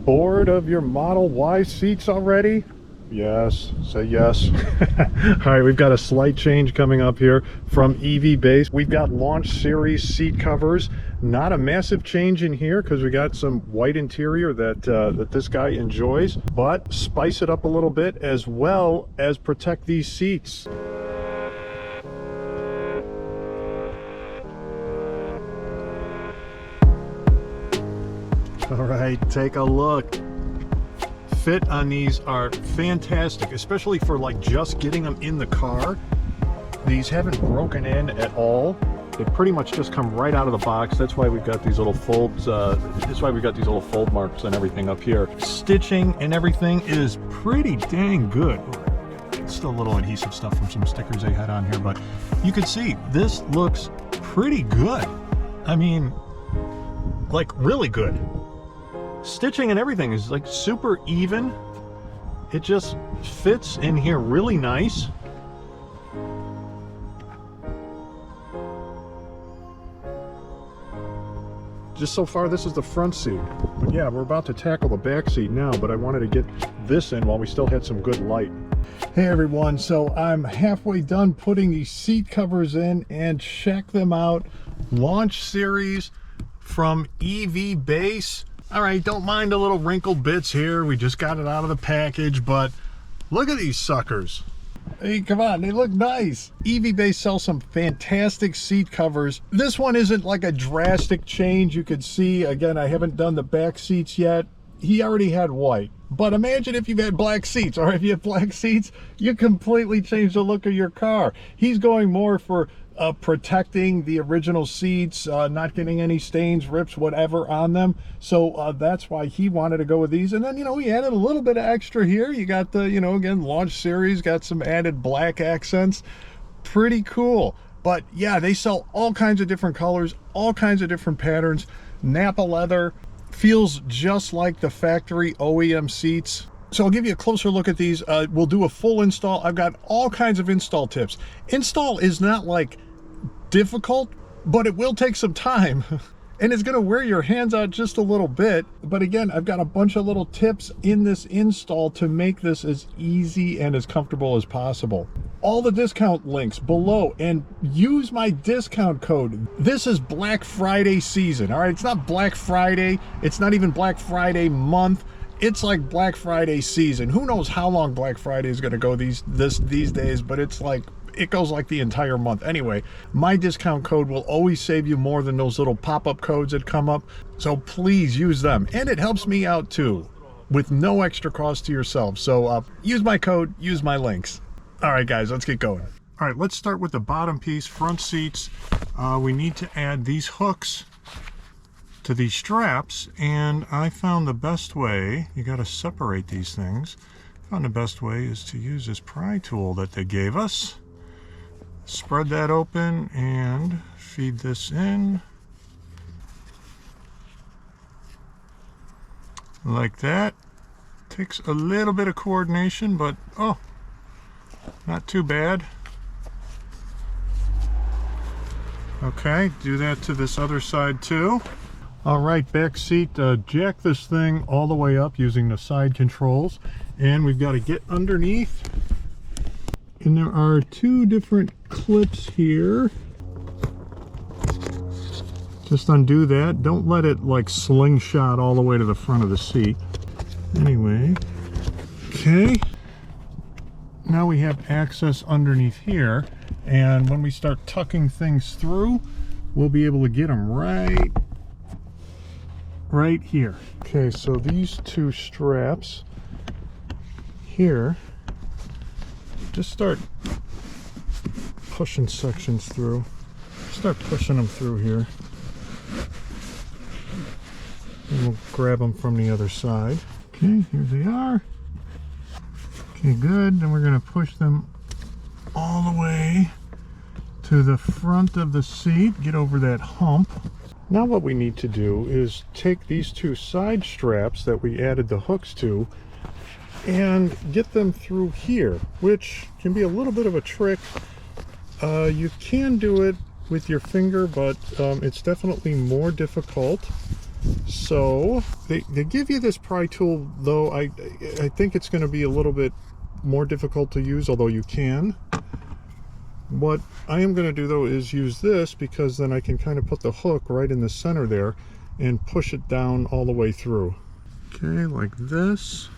bored of your Model Y seats already? Yes, say yes. All right, we've got a slight change coming up here from EVBase. We've got launch series seat covers. Not a massive change in here because we got some white interior that this guy enjoys, but spice it up a little bit as well as protect these seats. All right, take a look. Fit on these are fantastic, especially for like just getting them in the car. These haven't broken in at all. They pretty much just come right out of the box. That's why we've got these little folds. That's why we've got these little fold marks and everything up here. Stitching and everything is pretty dang good. Still a little adhesive stuff from some stickers they had on here, but you can see this looks pretty good. I mean, like really good. Stitching and everything is like super even. It just fits in here really nice. Just so far, this is the front seat. But yeah, we're about to tackle the back seat now, but I wanted to get this in while we still had some good light. Hey everyone, so I'm halfway done putting these seat covers in, and check them out. Launch series from EVBase. All right, don't mind the little wrinkled bits here. We just got it out of the package, but look at these suckers. Hey, come on, they look nice. EVBase sells some fantastic seat covers. This one isn't like a drastic change. You could see, again, I haven't done the back seats yet. He already had white. But imagine if you've had black seats, or if you have black seats, you completely change the look of your car. He's going more for protecting the original seats, not getting any stains, rips, whatever on them. So that's why he wanted to go with these. And then, you know, he added a little bit of extra here. You got the, you know, again, launch series, got some added black accents. Pretty cool. But yeah, they sell all kinds of different colors, all kinds of different patterns. Nappa leather feels just like the factory OEM seats. So I'll give you a closer look at these. We'll do a full install. I've got all kinds of install tips. Install is not like difficult, but it will take some time and it's going to wear your hands out just a little bit. But again, I've got a bunch of little tips in this install to make this as easy and as comfortable as possible. All the discount links below, and use my discount code. This is Black Friday season. All right, it's not Black Friday, it's not even Black Friday month. It's like Black Friday season. Who knows how long Black Friday is going to go these days, but it's like, it goes like the entire month. Anyway, my discount code will always save you more than those little pop-up codes that come up. So please use them. And it helps me out too, with no extra cost to yourself. So use my code, use my links. All right, guys, let's get going. All right, let's start with the bottom piece, front seats. We need to add these hooks to these straps, and I found the best way, you got to separate these things. I found the best way is to use this pry tool that they gave us. Spread that open and feed this in like that. Takes a little bit of coordination, but oh, not too bad. Okay, do that to this other side too. All right, back seat, jack this thing all the way up using the side controls, and we've got to get underneath. And there are two different clips here. Just undo that. Don't let it like slingshot all the way to the front of the seat. Anyway, okay. Now we have access underneath here, and when we start tucking things through, we'll be able to get them right here. Okay, so these two straps here, just start pushing sections through. Start pushing them through here. And we'll grab them from the other side. Okay, here they are. Okay, good. Then we're going to push them all the way to the front of the seat. Get over that hump. Now what we need to do is take these two side straps that we added the hooks to and get them through here, which can be a little bit of a trick. You can do it with your finger, but it's definitely more difficult So they give you this pry tool, though I think it's going to be a little bit more difficult to use, although you can. What I am going to do though is use this, because then I can kind of put the hook right in the center there and push it down all the way through. Okay, like this.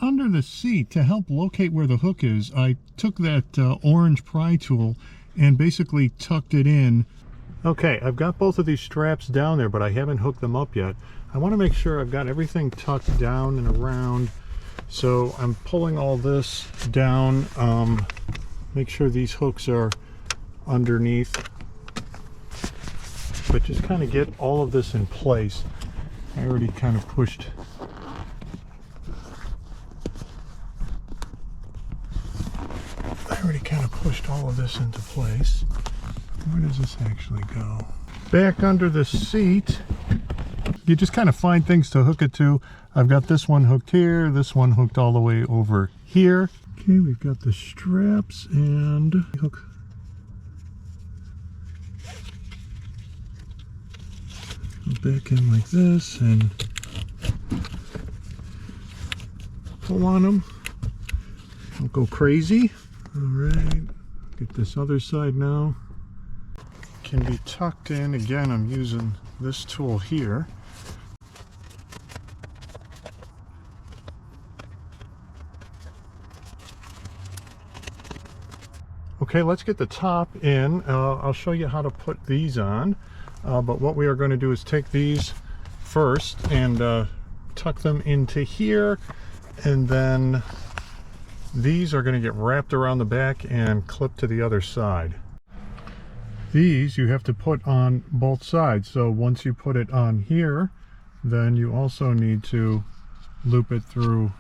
Under the seat, to help locate where the hook is, I took that orange pry tool and basically tucked it in. Okay, I've got both of these straps down there, but I haven't hooked them up yet. I want to make sure I've got everything tucked down and around. So I'm pulling all this down, make sure these hooks are underneath, but just kind of get all of this in place. I already kind of pushed all of this into place. Where does this actually go? Back under the seat, you just kind of find things to hook it to. I've got this one hooked here, this one hooked all the way over here. Okay, we've got the straps and hook. Back in like this and pull on them. Don't go crazy. All right, get this other side now. Can be tucked in. Again, I'm using this tool here. Okay, let's get the top in. I'll show you how to put these on. But what we are going to do is take these first and tuck them into here, and then these are going to get wrapped around the back and clipped to the other side. These you have to put on both sides. So once you put it on here, then you also need to loop it through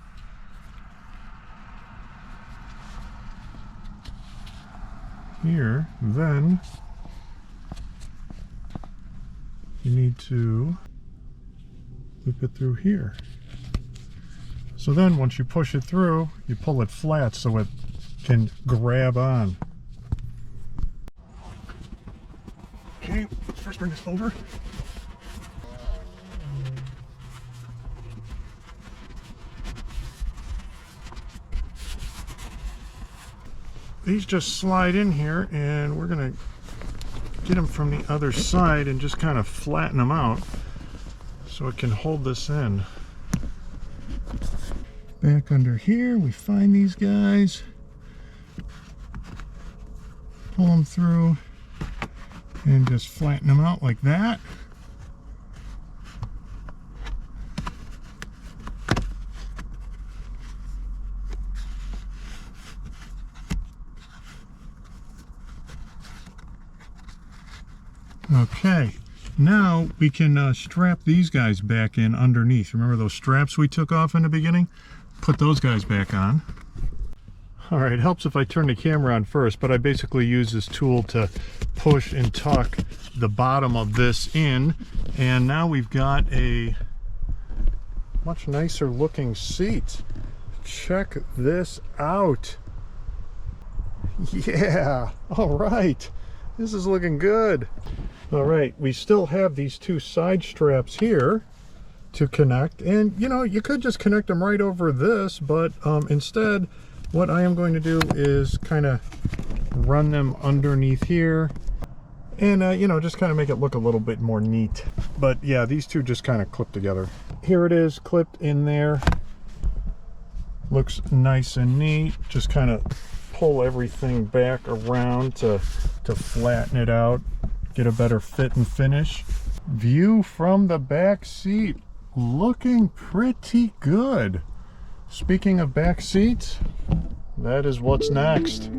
here. Then you need to loop it through here. So then once you push it through, you pull it flat so it can grab on. Okay, first bring this over. These just slide in here, and we're gonna get them from the other side and just kind of flatten them out so it can hold this in. Back under here, we find these guys, pull them through, and just flatten them out like that. Okay, now we can strap these guys back in underneath. Remember those straps we took off in the beginning? Put those guys back on. All right, it helps if I turn the camera on first, but I basically use this tool to push and tuck the bottom of this in, and now we've got a much nicer looking seat. Check this out. Yeah, all right, this is looking good. All right, we still have these two side straps here to connect, and you know, you could just connect them right over this, but instead what I am going to do is kind of run them underneath here and you know, just kind of make it look a little bit more neat. But yeah, these two just kind of clip together. Here it is, clipped in there. Looks nice and neat. Just kind of pull everything back around to flatten it out, get a better fit and finish. View from the back seat, looking pretty good. Speaking of back seats, that is what's next.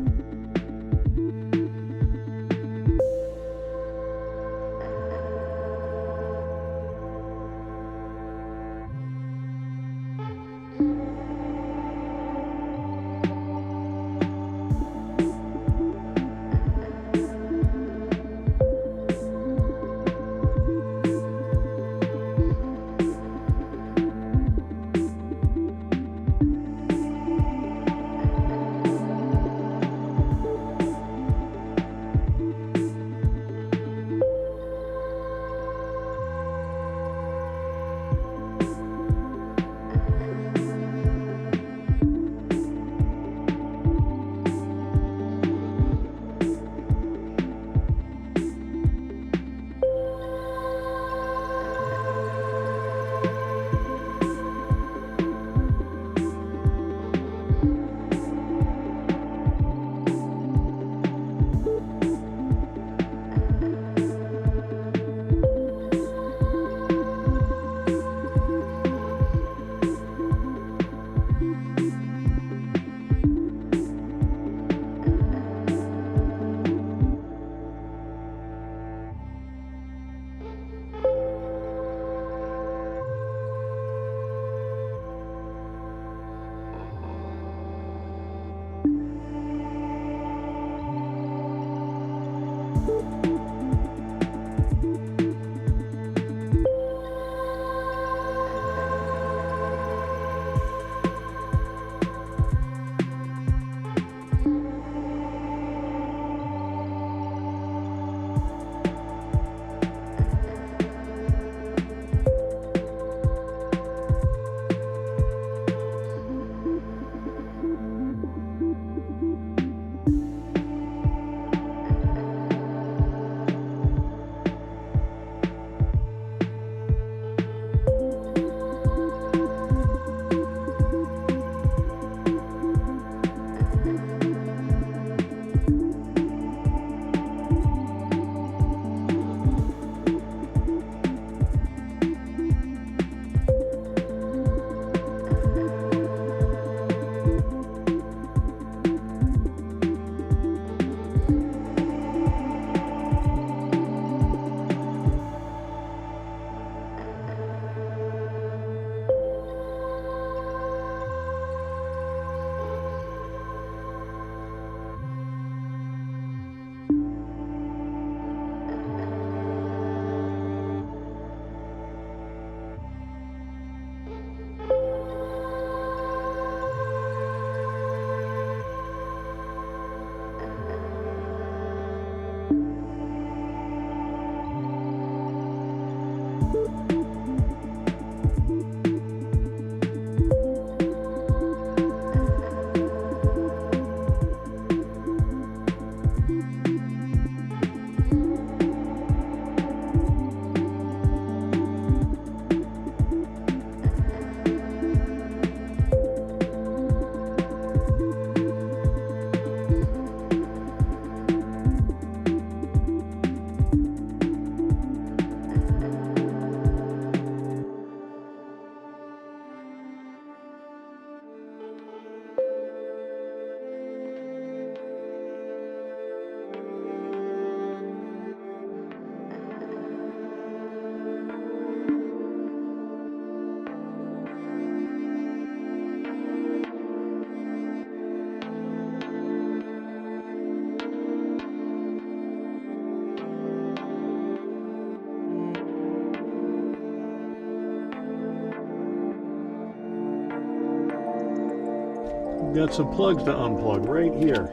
We've got some plugs to unplug right here.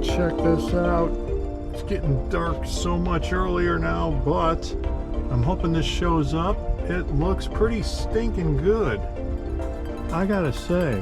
Check this out. It's getting dark so much earlier now, but I'm hoping this shows up. It looks pretty stinking good, I gotta say.